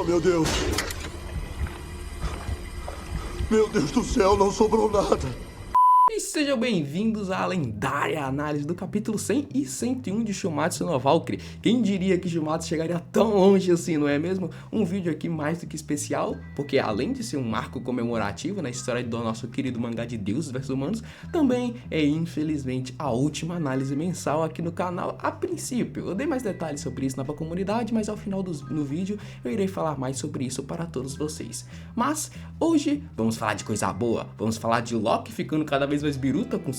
meu Deus! Meu Deus do céu, não sobrou nada! E sejam bem-vindos à lendária análise do capítulo 100 e 101 de Shumatsu no Valkyrie. Quem diria que Shumatsu chegaria tão longe assim, não é mesmo? Um vídeo aqui mais do que especial, porque além de ser um marco comemorativo na história do nosso querido mangá de deuses versus humanos, também é infelizmente a última análise mensal aqui no canal a princípio. Eu dei mais detalhes sobre isso na comunidade, mas ao final do vídeo eu irei falar mais sobre isso para todos vocês. Mas hoje vamos falar de coisa boa, vamos falar de Loki ficando cada vez mais biruta com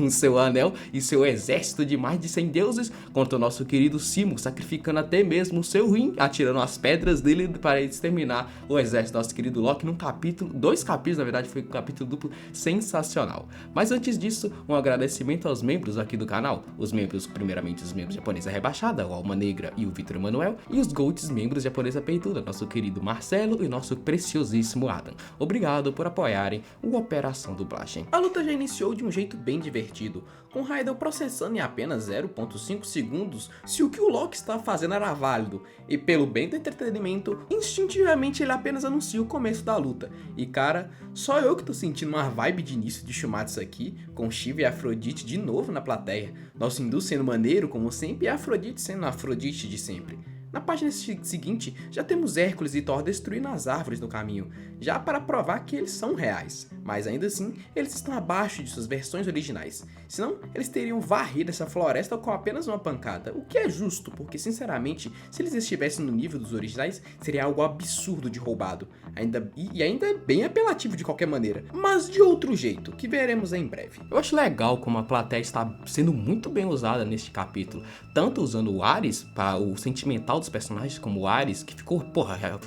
seu anel e seu exército de mais de 100 deuses contra o nosso querido Simo, sacrificando até mesmo o seu rim, atirando as pedras dele para exterminar o exército do nosso querido Loki num capítulo, 2 capítulos na verdade, foi um capítulo duplo sensacional. Mas antes disso, um agradecimento aos membros aqui do canal, os membros, primeiramente os membros japonesa rebaixada, o Alma Negra e o Vitor Emanuel, e os Golds membros japonesa peituda, nosso querido Marcelo e nosso preciosíssimo Adam. Obrigado por apoiarem o Operação Dublagem. A luta já iniciou de um jeito bem divertido, com Raidel processando em apenas 0.5 segundos se o que o Loki estava fazendo era válido, e pelo bem do entretenimento, instintivamente ele apenas anuncia o começo da luta. E cara, só eu que tô sentindo uma vibe de início de Shumatsu aqui, com Shiva e Afrodite de novo na plateia, nosso hindu sendo maneiro como sempre e Afrodite sendo a Afrodite de sempre. Na página seguinte, já temos Hércules e Thor destruindo as árvores no caminho, já para provar que eles são reais, mas ainda assim, eles estão abaixo de suas versões originais, senão eles teriam varrido essa floresta com apenas uma pancada, o que é justo, porque sinceramente, se eles estivessem no nível dos originais, seria algo absurdo de roubado, ainda bem apelativo de qualquer maneira, mas de outro jeito, que veremos em breve. Eu acho legal como a plateia está sendo muito bem usada neste capítulo, tanto usando o Ares para o sentimental dos personagens, como o Ares, que ficou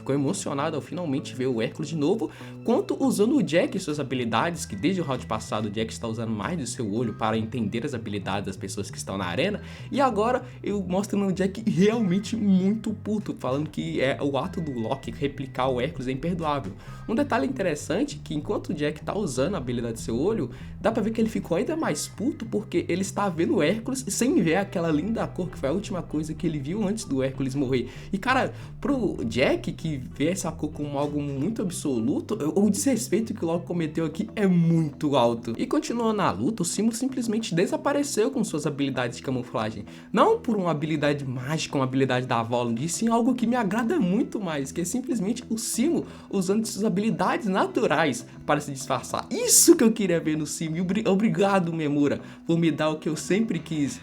emocionado ao finalmente ver o Hércules de novo, quanto usando o Jack e suas habilidades, que desde o round passado o Jack está usando mais do seu olho para entender as habilidades das pessoas que estão na arena, e agora eu mostro o Jack realmente muito puto, falando que o ato do Loki replicar o Hércules é imperdoável. Um detalhe interessante é que enquanto o Jack está usando a habilidade do seu olho, dá pra ver que ele ficou ainda mais puto porque ele está vendo o Hércules sem ver aquela linda cor que foi a última coisa que ele viu antes do Hércules morrer. E cara, pro Jack que vê essa cor como algo muito absoluto, o desrespeito que o Loki cometeu aqui é muito alto. E continuando na luta, o Simo simplesmente desapareceu com suas habilidades de camuflagem. Não por uma habilidade mágica, uma habilidade da Volund, e sim algo que me agrada muito mais, que é simplesmente o Simo usando suas habilidades naturais para se disfarçar. Isso que eu queria ver no Simo. E obrigado, Memura, por me dar o que eu sempre quis.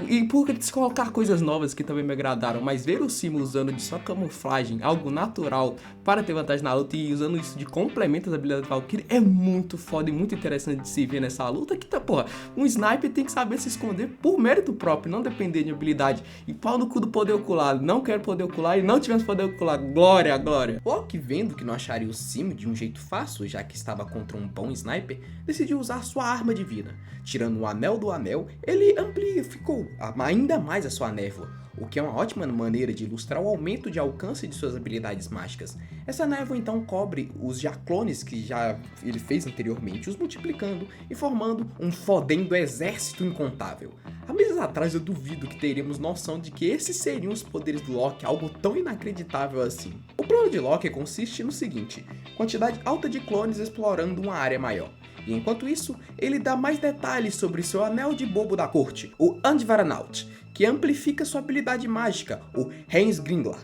E por colocar coisas novas que também me agradaram, mas ver o Simo usando de só camuflagem, algo natural, para ter vantagem na luta e usando isso de complemento às habilidades do Valkyrie é muito foda e muito interessante de se ver nessa luta. Que tá, porra, um sniper tem que saber se esconder por mérito próprio, não depender de habilidade. E pau no cu do poder ocular, não quero poder ocular e não tivemos poder ocular, glória, glória. Loki, vendo que não acharia o Simo de um jeito fácil, já que estava contra um bom sniper, decidiu usar sua arma divina. Tirando o anel do anel, ele amplificou ainda mais a sua névoa, o que é uma ótima maneira de ilustrar o aumento de alcance de suas habilidades mágicas. Essa névoa então cobre os clones que já ele fez anteriormente, os multiplicando e formando um fodendo exército incontável. Há meses atrás eu duvido que teríamos noção de que esses seriam os poderes do Loki, algo tão inacreditável assim. O plano de Loki consiste no seguinte: quantidade alta de clones explorando uma área maior. E enquanto isso, ele dá mais detalhes sobre seu anel de bobo da corte, o Andvaranaut, que amplifica sua habilidade mágica, o Heimskringla.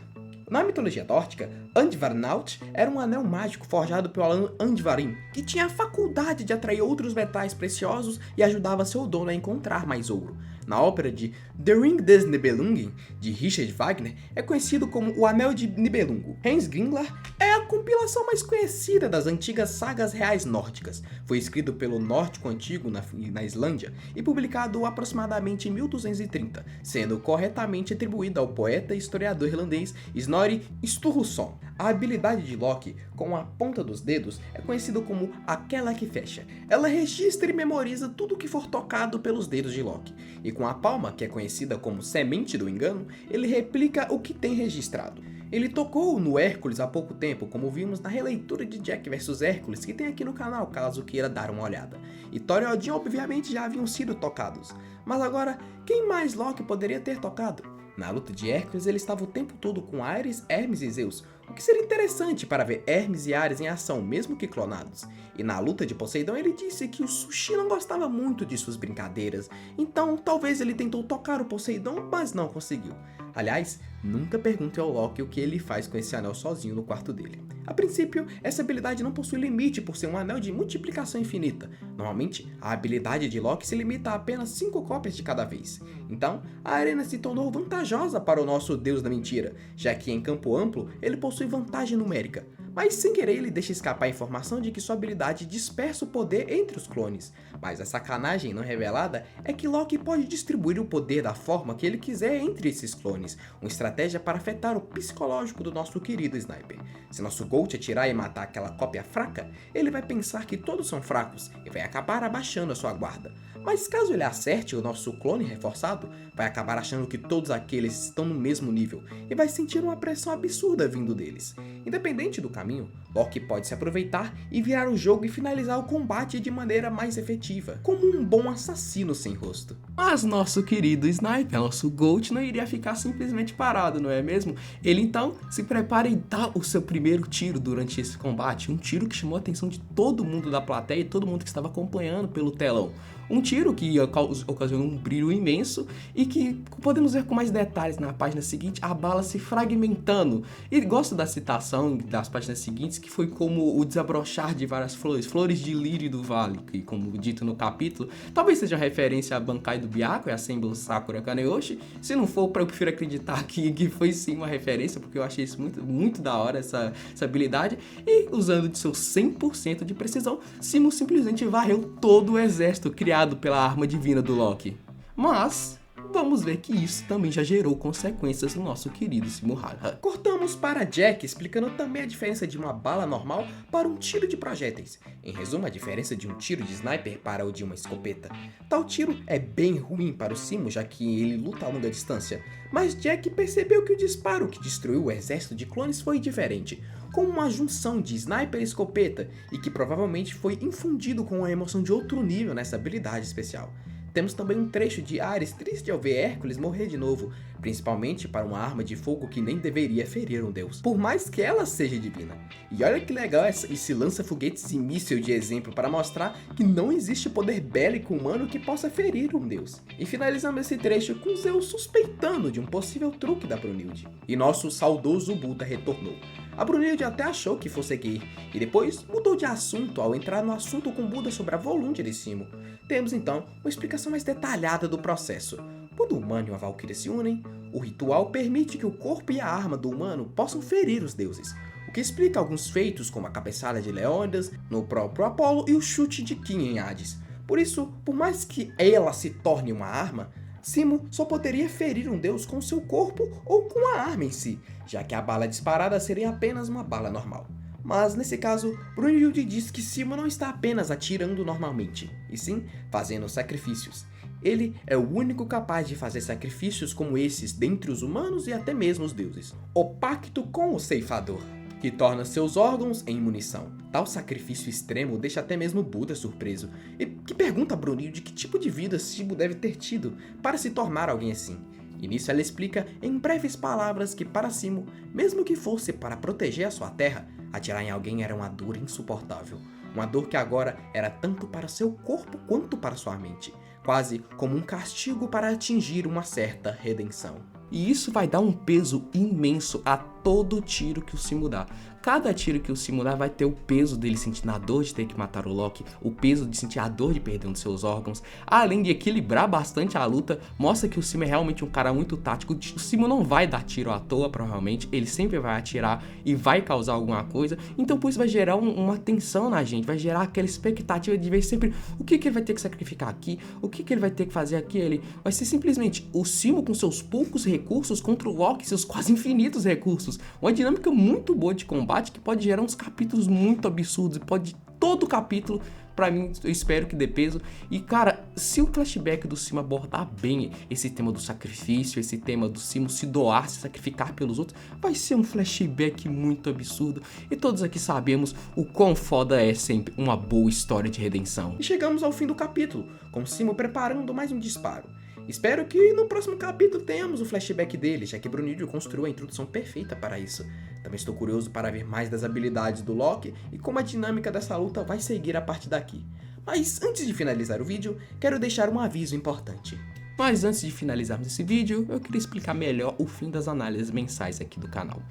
Na mitologia nórdica, Andvaranaut era um anel mágico forjado pelo Andvarin, que tinha a faculdade de atrair outros metais preciosos e ajudava seu dono a encontrar mais ouro. Na ópera de The Ring des Nibelungen, de Richard Wagner, é conhecido como o Anel de Nibelungo. Heimskringla é a compilação mais conhecida das antigas sagas reais nórdicas. Foi escrito pelo Nórdico Antigo na Islândia e publicado aproximadamente em 1230, sendo corretamente atribuído ao poeta e historiador irlandês Snorri Sturluson. A habilidade de Loki, com a ponta dos dedos, é conhecida como aquela que fecha. Ela registra e memoriza tudo o que for tocado pelos dedos de Loki. E com a palma, que é conhecida como semente do engano, ele replica o que tem registrado. Ele tocou no Hércules há pouco tempo, como vimos na releitura de Jack vs Hércules, que tem aqui no canal, caso queira dar uma olhada. E Thor e Odin obviamente já haviam sido tocados. Mas agora, quem mais Loki poderia ter tocado? Na luta de Hércules, ele estava o tempo todo com Ares, Hermes e Zeus, o que seria interessante para ver Hermes e Ares em ação, mesmo que clonados. E na luta de Poseidon, ele disse que o Sushi não gostava muito de suas brincadeiras, então talvez ele tentou tocar o Poseidon, mas não conseguiu. Aliás, nunca pergunte ao Loki o que ele faz com esse anel sozinho no quarto dele. A princípio, essa habilidade não possui limite por ser um anel de multiplicação infinita. Normalmente, a habilidade de Loki se limita a apenas 5 cópias de cada vez. Então, a arena se tornou vantajosa para o nosso deus da mentira, já que em campo amplo ele possui vantagem numérica. Mas sem querer ele deixa escapar a informação de que sua habilidade dispersa o poder entre os clones. Mas a sacanagem não revelada é que Loki pode distribuir o poder da forma que ele quiser entre esses clones, uma estratégia para afetar o psicológico do nosso querido Sniper. Se nosso Gold atirar e matar aquela cópia fraca, ele vai pensar que todos são fracos e vai acabar abaixando a sua guarda. Mas caso ele acerte o nosso clone reforçado, vai acabar achando que todos aqueles estão no mesmo nível e vai sentir uma pressão absurda vindo deles. Independente do caminho, Loki pode se aproveitar e virar o jogo e finalizar o combate de maneira mais efetiva, como um bom assassino sem rosto. Mas nosso querido Sniper, nosso Gold, não iria ficar simplesmente parado, não é mesmo? Ele então se prepara e dá o seu primeiro tiro durante esse combate, um tiro que chamou a atenção de todo mundo da plateia e todo mundo que estava acompanhando pelo telão. Um tiro que ocasionou um brilho imenso e que podemos ver com mais detalhes na página seguinte, a bala se fragmentando. E gosto da citação das páginas seguintes, que foi como o desabrochar de várias flores, flores de lírio do vale, que como dito no capítulo, talvez seja referência a Bankai do Byakuya e a Senbon Sakura Kaneyoshi. Se não for, eu prefiro acreditar que foi sim uma referência, porque eu achei isso muito da hora, essa habilidade. E usando de seu 100% de precisão, Simo simplesmente varreu todo o exército criado pela arma divina do Loki. Mas vamos ver que isso também já gerou consequências no nosso querido Simo Haga. Cortamos para Jack explicando também a diferença de uma bala normal para um tiro de projéteis. Em resumo, a diferença de um tiro de sniper para o de uma escopeta. Tal tiro é bem ruim para o Simo, já que ele luta a longa distância. Mas Jack percebeu que o disparo que destruiu o exército de clones foi diferente, com uma junção de sniper e escopeta, e que provavelmente foi infundido com uma emoção de outro nível nessa habilidade especial. Temos também um trecho de Ares triste ao ver Hércules morrer de novo, principalmente para uma arma de fogo que nem deveria ferir um deus, por mais que ela seja divina. E olha que legal esse lança-foguetes e míssil de exemplo para mostrar que não existe poder bélico humano que possa ferir um deus. E finalizamos esse trecho com Zeus suspeitando de um possível truque da Brunilde. E nosso saudoso Buda retornou. A Brunilde até achou que fosse gay, e depois mudou de assunto ao entrar no assunto com Buda sobre a volúncia de Simo. Temos então uma explicação mais detalhada do processo. Quando o humano e a Valkyria se unem, o ritual permite que o corpo e a arma do humano possam ferir os deuses, o que explica alguns feitos como a cabeçada de Leônidas no próprio Apolo e o chute de Kim em Hades. Por isso, por mais que ela se torne uma arma, Simo só poderia ferir um deus com seu corpo ou com a arma em si, já que a bala disparada seria apenas uma bala normal. Mas nesse caso, Brunhilde diz que Simo não está apenas atirando normalmente, e sim fazendo sacrifícios. Ele é o único capaz de fazer sacrifícios como esses dentre os humanos e até mesmo os deuses. O pacto com o ceifador, que torna seus órgãos em munição. Tal sacrifício extremo deixa até mesmo Buda surpreso, e que pergunta a Brunhilde que tipo de vida Simo deve ter tido para se tornar alguém assim. E nisso ela explica em breves palavras que para Simo, mesmo que fosse para proteger a sua terra, atirar em alguém era uma dor insuportável. Uma dor que agora era tanto para seu corpo quanto para sua mente, quase como um castigo para atingir uma certa redenção. E isso vai dar um peso imenso a todo tiro que o Simo dá. Cada tiro que o Simo dá vai ter o peso dele sentindo a dor de ter que matar o Loki, o peso de sentir a dor de perder um de seus órgãos, além de equilibrar bastante a luta, mostra que o Simo é realmente um cara muito tático. O Simo não vai dar tiro à toa, provavelmente, ele sempre vai atirar e vai causar alguma coisa, então por isso vai gerar uma tensão na gente, vai gerar aquela expectativa de ver sempre o que ele vai ter que sacrificar aqui, o que ele vai ter que fazer aqui, ele vai ser simplesmente o Simo com seus poucos recursos contra o Loki, seus quase infinitos recursos, uma dinâmica muito boa de combate que pode gerar uns capítulos muito absurdos, pode todo capítulo, pra mim, eu espero que dê peso. E cara, se o flashback do Simo abordar bem esse tema do sacrifício, esse tema do Simo se doar, se sacrificar pelos outros, vai ser um flashback muito absurdo, e todos aqui sabemos o quão foda é sempre uma boa história de redenção. E chegamos ao fim do capítulo, com Simo preparando mais um disparo. Espero que no próximo capítulo tenhamos o flashback dele, já que Brunildo construiu a introdução perfeita para isso. Também estou curioso para ver mais das habilidades do Loki e como a dinâmica dessa luta vai seguir a partir daqui. Mas antes de finalizar o vídeo, quero deixar um aviso importante. Mas antes de finalizarmos esse vídeo, eu queria explicar melhor o fim das análises mensais aqui do canal.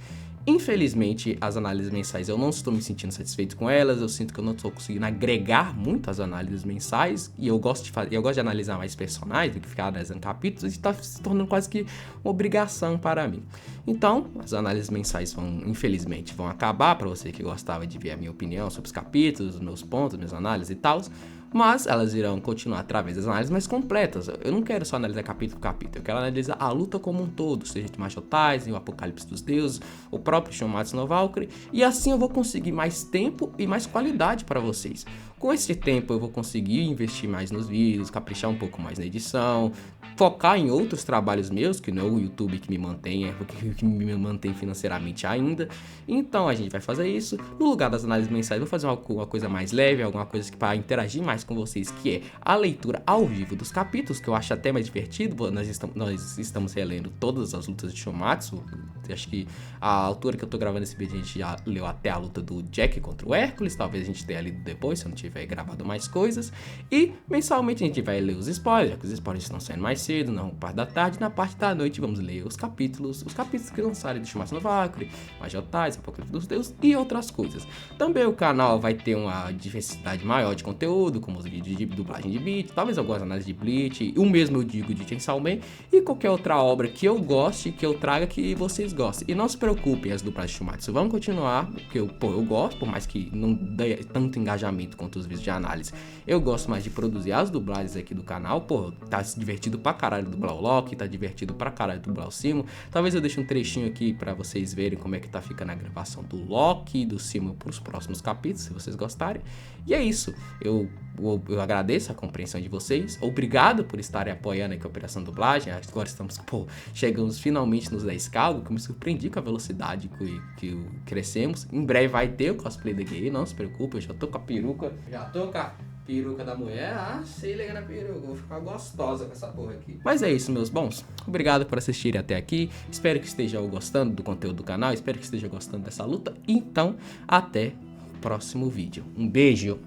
Infelizmente, as análises mensais eu não estou me sentindo satisfeito com elas, eu sinto que eu não estou conseguindo agregar muito às análises mensais, e eu gosto de analisar mais personagens do que ficar analisando capítulos, e está se tornando quase que uma obrigação para mim. Então, as análises mensais infelizmente, vão acabar para você que gostava de ver a minha opinião sobre os capítulos, os meus pontos, minhas análises e tal. Mas elas irão continuar através das análises mais completas. Eu não quero só analisar capítulo por capítulo, eu quero analisar a luta como um todo, seja de Machotais, o Apocalipse dos Deuses, o próprio Shinmatsu no Valkyrie, e assim eu vou conseguir mais tempo e mais qualidade para vocês. Com esse tempo eu vou conseguir investir mais nos vídeos, caprichar um pouco mais na edição, focar em outros trabalhos meus, que não é o YouTube que me mantém financeiramente ainda. Então a gente vai fazer isso. No lugar das análises mensais, eu vou fazer uma coisa mais leve, alguma coisa que para interagir mais com vocês, que é a leitura ao vivo dos capítulos, que eu acho até mais divertido. Nós estamos relendo todas as lutas de Shinmatsu. Acho que a altura que eu tô gravando esse vídeo a gente já leu até a luta do Jack contra o Hércules. Talvez a gente tenha lido depois, se eu não tiver gravado mais coisas. E mensalmente a gente vai ler os spoilers, já que os spoilers estão saindo mais cedo, na parte da tarde. Na parte da noite vamos ler os capítulos que lançaram de Shinmatsu no Valkyrie, Majotais, Apocalipse dos Deuses e outras coisas. Também o canal vai ter uma diversidade maior de conteúdo, como os vídeos de dublagem de Bleach, talvez algumas análises de Bleach, o mesmo eu digo de Chainsaw Man e qualquer outra obra que eu goste, que eu traga, que vocês gostem. E não se preocupem, as dublagens de Shinmatsu vão continuar, porque eu gosto, por mais que não dê tanto engajamento quanto os vídeos de análise. Eu gosto mais de produzir as dublagens aqui do canal, tá se divertido pra caralho dublar o Loki, tá divertido pra caralho dublar o Simo. Talvez eu deixe um trechinho aqui pra vocês verem como é que tá ficando a gravação do Loki e do Simo pros próximos capítulos, se vocês gostarem. E é isso, eu agradeço a compreensão de vocês, obrigado por estarem apoiando aqui a Operação Dublagem. Agora chegamos finalmente nos 10k, que eu me surpreendi com a velocidade que crescemos. Em breve vai ter o cosplay da Gay, não se preocupe, eu já tô com a peruca, da mulher, sei ligar na peruca, vou ficar gostosa com essa porra aqui. Mas é isso, meus bons, obrigado por assistirem até aqui, espero que estejam gostando do conteúdo do canal, espero que estejam gostando dessa luta, então até o próximo vídeo, um beijo!